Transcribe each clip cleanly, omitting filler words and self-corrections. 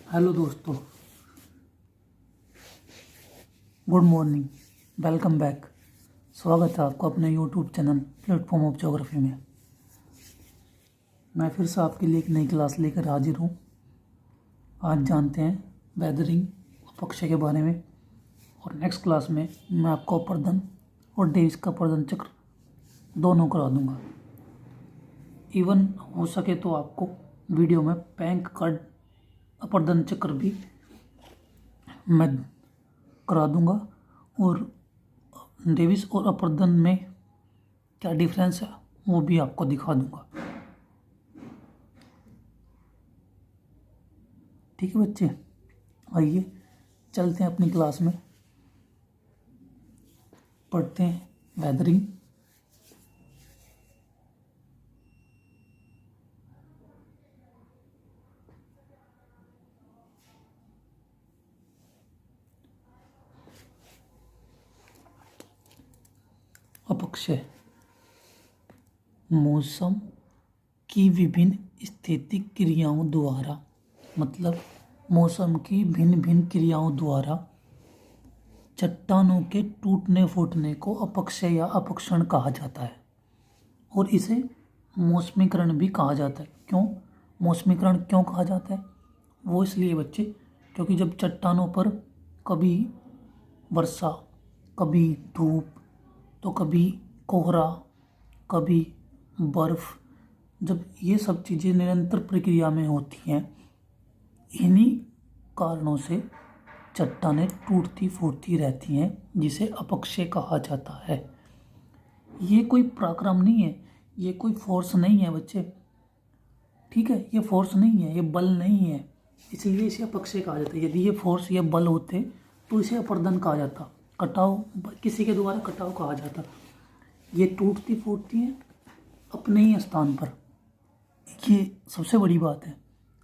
Hello दोस्तों, good morning, welcome back. स्वागत है आपको अपने YouTube channel platform of geography में। मैं फिर से आपके लिए एक नई क्लास लेकर हाजिर हूँ। आज जानते हैं वेदरिंग अपक्षय के बारे में, और नेक्स्ट क्लास में मैं आपको अपर्दन और डेविस का अपर्दन चक्र दोनों करा दूँगा। इवन हो सके तो आपको वीडियो में पैंक का अपर्दन चक्र भी मैं करा दूंगा, और डेविस और अपर्दन में क्या डिफरेंस है वो भी आपको दिखा दूंगा। ठीक है बच्चे, आइए चलते हैं अपनी क्लास में, पढ़ते हैं वेदरिंग। अपक्षय मौसम की विभिन्न स्थैतिक क्रियाओं द्वारा, मतलब मौसम की भिन्न भिन्न क्रियाओं द्वारा चट्टानों के टूटने फूटने को अपक्षय या अपक्षण कहा जाता है, और इसे मौसमीकरण भी कहा जाता है। क्यों मौसमीकरण क्यों कहा जाता है? वो इसलिए बच्चे, क्योंकि जब चट्टानों पर कभी वर्षा, कभी धूप, तो कभी कोहरा, कभी बर्फ, जब ये सब चीज़ें निरंतर प्रक्रिया में होती हैं, इन्हीं कारणों से चट्टानें टूटती फूटती रहती हैं, जिसे अपक्षय कहा जाता है। ये कोई पराक्रम नहीं है, ये कोई फोर्स नहीं है बच्चे, ठीक है, ये फोर्स नहीं है, ये बल नहीं है, इसलिए इसे अपक्षय कहा जाता है। यदि ये फोर्स या बल होते तो इसे अपर्दन कहा जाता, कटाव, किसी के द्वारा कटाव कहा जाता। ये टूटती फूटती हैं अपने ही स्थान पर, ये सबसे बड़ी बात है।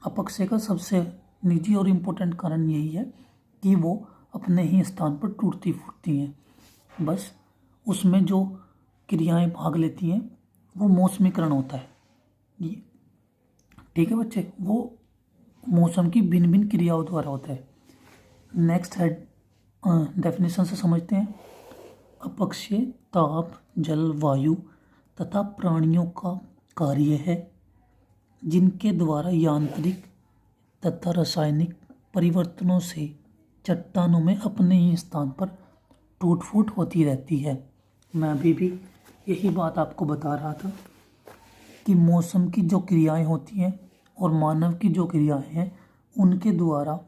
अपक्षय का सबसे निजी और इम्पोर्टेंट कारण यही है कि वो अपने ही स्थान पर टूटती फूटती हैं, बस उसमें जो क्रियाएं भाग लेती हैं वो मौसमीकरण होता है। ये ठीक है बच्चे, वो मौसम की भिन्न भिन्न क्रियाओं द्वारा होता है। नेक्स्ट है डेफिनेशन से समझते हैं। अपक्षय ताप, जल, वायु तथा प्राणियों का कार्य है, जिनके द्वारा यांत्रिक तथा रासायनिक परिवर्तनों से चट्टानों में अपने ही स्थान पर टूट फूट होती रहती है। मैं अभी भी यही बात आपको बता रहा था कि मौसम की जो क्रियाएं होती हैं और मानव की जो क्रियाएं हैं, उनके द्वारा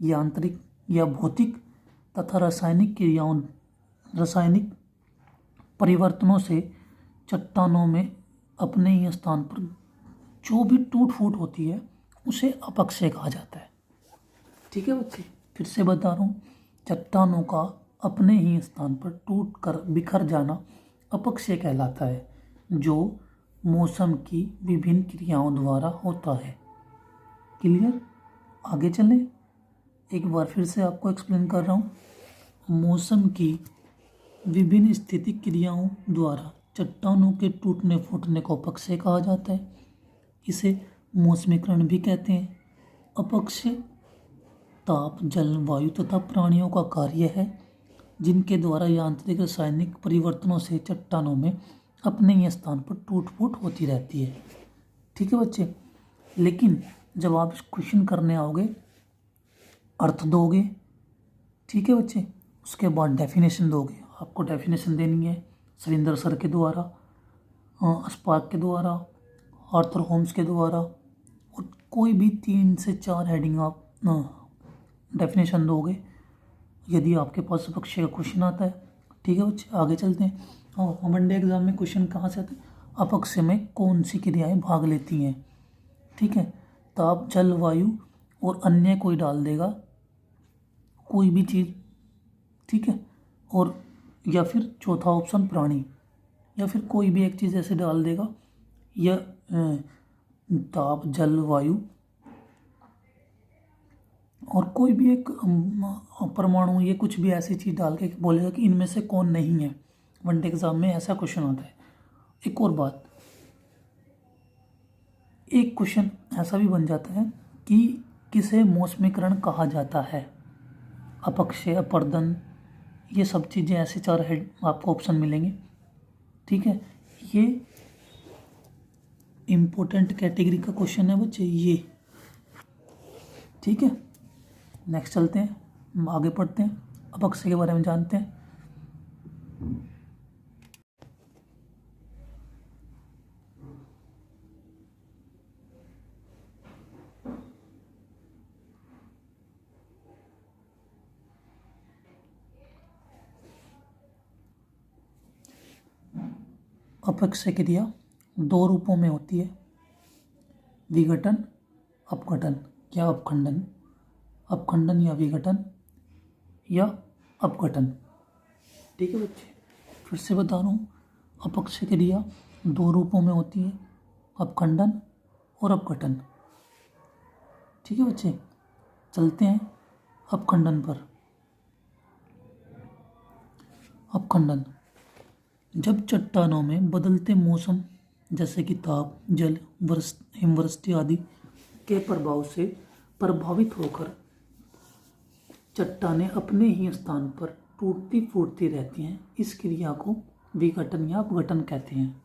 यांत्रिक या भौतिक तथा रासायनिक परिवर्तनों से चट्टानों में अपने ही स्थान पर जो भी टूट फूट होती है उसे अपक्षय कहा जाता है। ठीक है बच्चे, फिर से बता रहा हूँ, चट्टानों का अपने ही स्थान पर टूट कर बिखर जाना अपक्षय कहलाता है, जो मौसम की विभिन्न क्रियाओं द्वारा होता है। क्लियर? आगे चलें, एक बार फिर से आपको एक्सप्लेन कर रहा हूँ। मौसम की विभिन्न स्थितिक क्रियाओं द्वारा चट्टानों के टूटने फूटने को अपक्षय कहा जाता है, इसे मौसमीकरण भी कहते हैं। अपक्षय ताप, जल, वायु तथा प्राणियों का कार्य है, जिनके द्वारा यांत्रिक रासायनिक परिवर्तनों से चट्टानों में अपने ही स्थान पर टूट फूट होती रहती है। ठीक है बच्चे, लेकिन जब आप क्वेश्चन करने आओगे अर्थ दोगे, ठीक है बच्चे, उसके बाद डेफिनेशन दोगे। आपको डेफिनेशन देनी है सरिंदर सर के द्वारा, स्पार्क के द्वारा, आर्थर होम्स के द्वारा, और कोई भी 3 से 4 हेडिंग आप डेफिनेशन दोगे यदि आपके पास अपक्षय का क्वेश्चन आता है। ठीक है बच्चे, आगे चलते हैं। और वनडे एग्जाम में क्वेश्चन कहाँ से आते हैं? अपक्षय में कौन सी क्रियाएं भाग लेती हैं? ठीक है, ताप, जल, वायु और अन्य कोई डाल देगा, कोई भी चीज़, ठीक है, और या फिर चौथा ऑप्शन प्राणी, या फिर कोई भी एक चीज़ ऐसे डाल देगा, या ताप, जल, वायु और कोई भी एक परमाणु, ये कुछ भी ऐसी चीज़ डाल के बोलेगा कि इनमें से कौन नहीं है। वनडे एग्जाम में ऐसा क्वेश्चन आता है। एक और बात, एक क्वेश्चन ऐसा भी बन जाता है कि किसे मौसमीकरण कहा जाता है? अपक्षय, अपर्दन, ये सब चीज़ें ऐसे 4 हेड आपको ऑप्शन मिलेंगे। ठीक है, ये इम्पोर्टेंट कैटेगरी का क्वेश्चन है बच्चे ये। ठीक है, नेक्स्ट चलते हैं, आगे पढ़ते हैं, अपक्षय के बारे में जानते हैं। अपक्षय क्रिया 2 रूपों में होती है, विघटन, अपघटन या अपखंडन, अपखंडन या विघटन या अपघटन। ठीक है बच्चे, फिर से बता रहा हूँ, अपक्षय क्रिया 2 रूपों में होती है, अपखंडन और अपघटन। ठीक है बच्चे, चलते हैं अपखंडन पर। अपखंडन, जब चट्टानों में बदलते मौसम जैसे कि ताप, जल, हिमवृष्टि आदि के प्रभाव से प्रभावित होकर चट्टानें अपने ही स्थान पर टूटती फूटती रहती हैं, इस क्रिया को विघटन या अपघटन कहते हैं।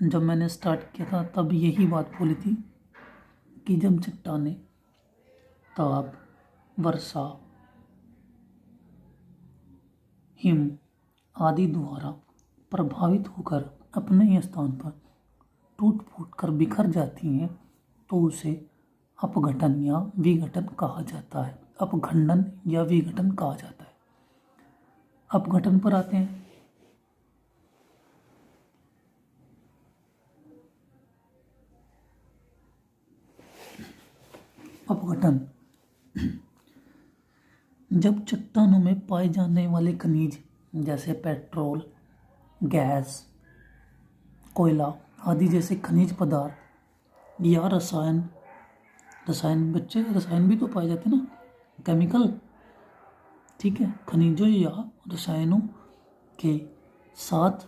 जब मैंने स्टार्ट किया था तब यही बात बोली थी कि जब चट्टानें ताप, वर्षा, हिम आदि द्वारा प्रभावित होकर अपने ही स्थान पर टूट फूट कर बिखर जाती हैं तो उसे अपघटन या विघटन कहा जाता है, अपखंडन या विघटन कहा जाता है। अपघटन पर आते हैं। अपघटन, जब चट्टानों में पाए जाने वाले खनिज जैसे पेट्रोल, गैस, कोयला आदि जैसे खनिज पदार्थ या रसायन बच्चे रसायन भी तो पाए जाते हैं ना, केमिकल। ठीक है, खनिजों या रसायनों के साथ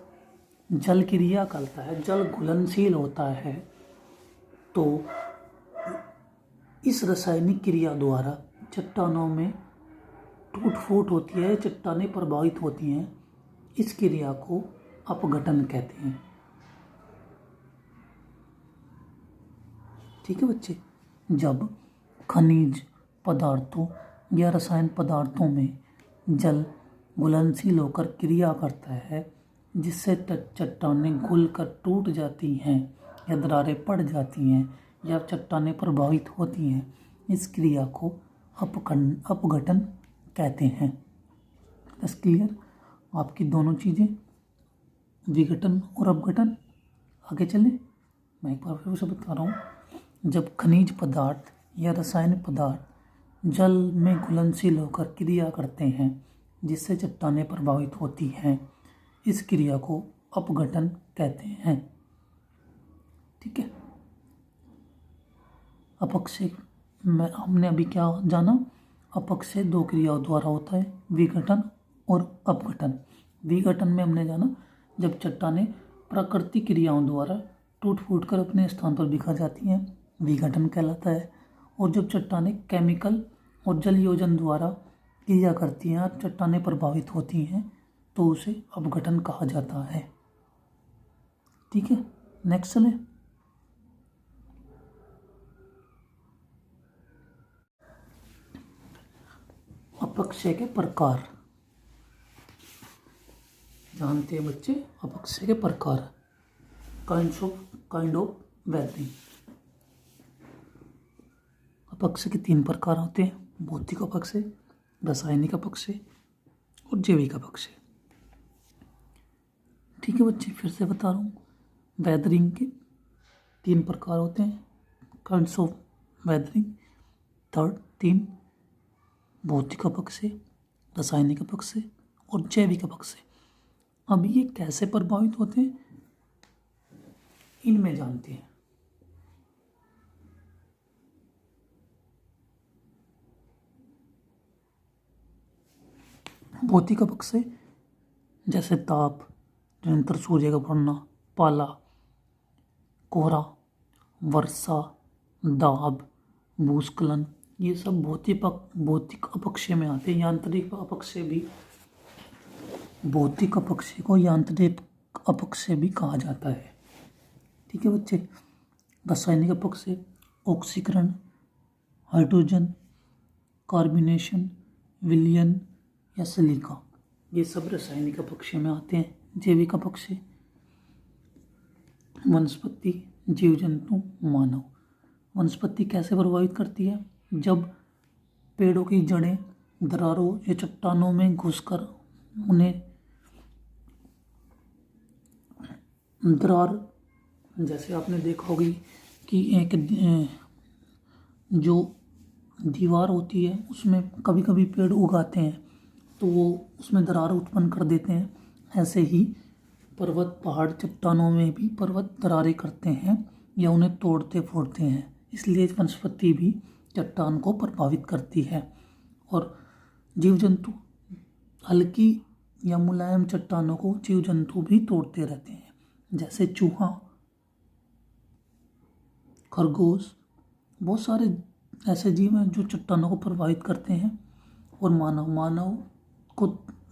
जल क्रिया करता है, जल घुलनशील होता है, तो इस रासायनिक क्रिया द्वारा चट्टानों में टूट फूट होती है, चट्टानें प्रभावित होती हैं, इस क्रिया को अपघटन कहते हैं। ठीक है बच्चे, जब खनिज पदार्थों या रसायन पदार्थों में जल घुलनशील होकर क्रिया करता है जिससे चट्टानें घुल कर टूट जाती हैं या दरारें पड़ जाती हैं या चट्टानें प्रभावित होती हैं, इस क्रिया को अपघटन कहते हैं। बस क्लियर आपकी दोनों चीज़ें, विघटन और अपघटन। आगे चलें, मैं एक बार फिर से बता रहा हूँ, जब खनिज पदार्थ या रासायनिक पदार्थ जल में घुलनशील होकर क्रिया करते हैं जिससे चट्टानें प्रभावित होती हैं, इस क्रिया को अपघटन कहते हैं। ठीक है, अपक्षय में हमने अभी क्या जाना, अपक्षय 2 क्रियाओं द्वारा होता है, विघटन और अपघटन। विघटन में हमने जाना जब चट्टानें प्राकृतिक क्रियाओं द्वारा टूट फूट कर अपने स्थान पर बिखर जाती हैं, विघटन कहलाता है। और जब चट्टानें केमिकल और जल योजन द्वारा क्रिया करती हैं और चट्टानें प्रभावित होती हैं तो उसे अपघटन कहा जाता है। ठीक है, नेक्स्ट चलें। अपक्षय के प्रकार जानते हैं बच्चे, अपक्षय के प्रकार, काइंड ऑफ वेदरिंग। अपक्षय के 3 प्रकार होते हैं, भौतिक अपक्षय, रासायनिक अपक्षय और जैविक अपक्षय। ठीक है बच्चे, फिर से बता रहा हूँ, वेदरिंग के 3 प्रकार होते हैं, काइंड्स ऑफ वेदरिंग, 3 भौतिक अपक्षय, रासायनिक अपक्षय और जैविक अपक्षय। अब ये कैसे प्रभावित होते हैं इनमें जानते हैं। भौतिक अपक्षय जैसे ताप, निरंतर सूर्य का बढ़ना, पाला, कोहरा, वर्षा, दाब, भूस्खलन, ये सब भौतिक अपक्षय में आते हैं। यांत्रिक अपक्षय भी, भौतिक अपक्षय को यांत्रिक अपक्षय भी कहा जाता है। ठीक है बच्चे। रासायनिक अपक्षय ऑक्सीकरण, हाइड्रोजन कार्बोनेशन, विलयन या सिलिका, ये सब रासायनिक अपक्षय में आते हैं। जैविक अपक्षय वनस्पति, जीव जंतु, मानव। वनस्पति कैसे प्रभावित करती है? जब पेड़ों की जड़ें दरारों या चट्टानों में घुसकर उन्हें दरार, जैसे आपने देखा होगी कि एक जो दीवार होती है उसमें कभी कभी पेड़ उगाते हैं तो वो उसमें दरार उत्पन्न कर देते हैं। ऐसे ही पर्वत, पहाड़, चट्टानों में भी पर्वत दरारें करते हैं या उन्हें तोड़ते फोड़ते हैं। इसलिए वनस्पति भी चट्टान को प्रभावित करती है। और जीव जंतु, हल्की या मुलायम चट्टानों को जीव जंतु भी तोड़ते रहते हैं, जैसे चूहा, खरगोश। बहुत सारे ऐसे जीव हैं जो चट्टानों को प्रभावित करते हैं। और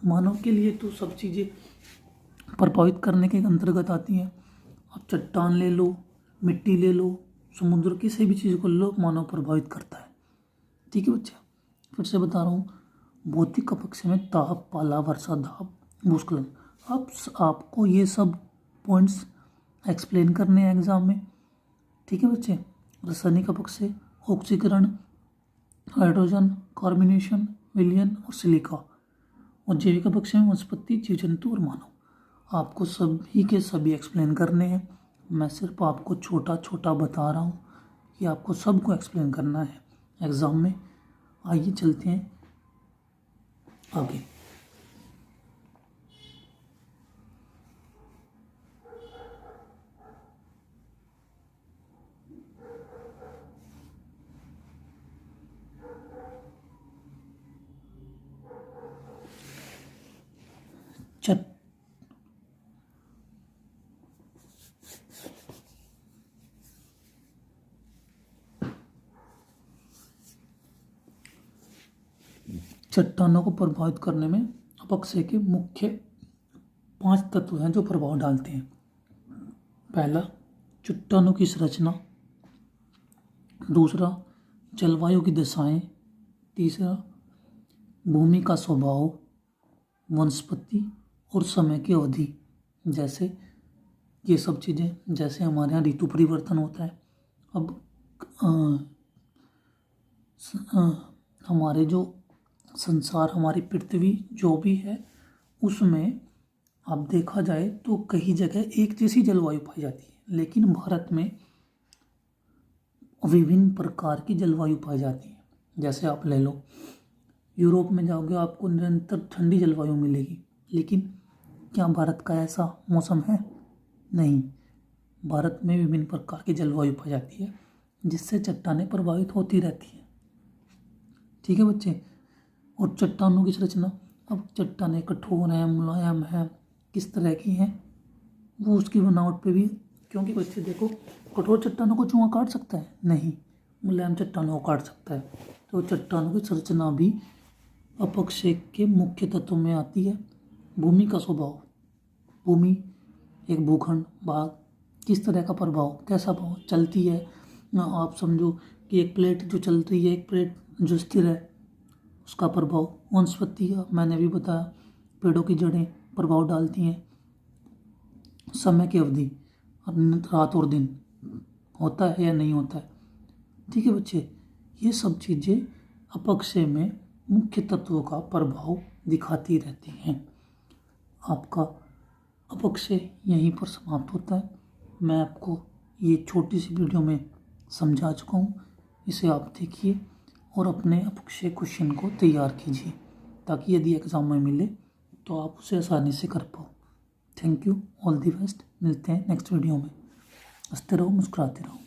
मानव के लिए तो सब चीज़ें प्रभावित करने के अंतर्गत आती हैं। अब चट्टान ले लो, मिट्टी ले लो, समुद्र, किसी भी चीज़ को ले लो, मानव प्रभावित करता है। ठीक है बच्चे, फिर से बता रहा हूँ। भौतिक अपक्षय में ताप, पाला, वर्षा, दाब, भूस्खलन। अब आपको ये सब पॉइंट्स एक्सप्लेन करने हैं एग्जाम में। ठीक है बच्चे। रासायनिक अपक्षय ऑक्सीकरण, हाइड्रोजन कार्बोनेशन, विलयन और सिलिका। और जैविक अपक्षय में वनस्पति, जीव जंतु और मानव। आपको सभी के सभी एक्सप्लेन करने हैं। मैं सिर्फ आपको छोटा छोटा बता रहा हूँ कि आपको सबको एक्सप्लेन करना है एग्ज़ाम में। आइए चलते हैं आगे। चट्टानों को प्रभावित करने में अपक्षय के मुख्य 5 तत्व हैं जो प्रभाव डालते हैं। पहला, चट्टानों की संरचना। दूसरा, जलवायु की दशाएं। तीसरा, भूमि का स्वभाव, वनस्पति और समय की अवधि। जैसे ये सब चीज़ें, जैसे हमारे यहाँ ऋतु परिवर्तन होता है। अब हमारे जो संसार, हमारी पृथ्वी जो भी है, उसमें अब देखा जाए तो कई जगह एक जैसी जलवायु पाई जाती है, लेकिन भारत में विभिन्न प्रकार की जलवायु पाई जाती है। जैसे आप ले लो, यूरोप में जाओगे आपको निरंतर ठंडी जलवायु मिलेगी, लेकिन क्या भारत का ऐसा मौसम है? नहीं। भारत में विभिन्न प्रकार की जलवायु पाई जाती है, जिससे चट्टानें प्रभावित होती रहती हैं। ठीक है बच्चे। और चट्टानों की संरचना। अब चट्टानें कठोर हैं, मुलायम हैं, किस तरह की हैं, वो उसकी बनावट पे भी, क्योंकि बच्चे देखो, कठोर चट्टानों को चूहा काट सकता है? नहीं। मुलायम चट्टानों को काट सकता है। तो चट्टानों की संरचना भी अपक्षय के मुख्य तत्वों में आती है। भूमि का स्वभाव। भूमि एक भूखंड, भाग, किस तरह का प्रभाव, कैसा भाव चलती है। आप समझो कि एक प्लेट जो चल रही है, एक प्लेट जो स्थिर है, उसका प्रभाव। वनस्पति का मैंने भी बताया, पेड़ों की जड़ें प्रभाव डालती हैं। समय की अवधि, रात और दिन होता है या नहीं होता है। ठीक है बच्चे, ये सब चीज़ें अपक्षय में मुख्य तत्वों का प्रभाव दिखाती रहती हैं। आपका अपक्षय यहीं पर समाप्त होता है। मैं आपको ये छोटी सी वीडियो में समझा चुका हूँ। इसे आप देखिए और अपने अपक्षय क्वेश्चन को तैयार कीजिए, ताकि यदि एग्ज़ाम में मिले तो आप उसे आसानी से कर पाओ। Thank you, all the best. मिलते हैं नेक्स्ट वीडियो में। हंसते रहो, मुस्कुराते रहो।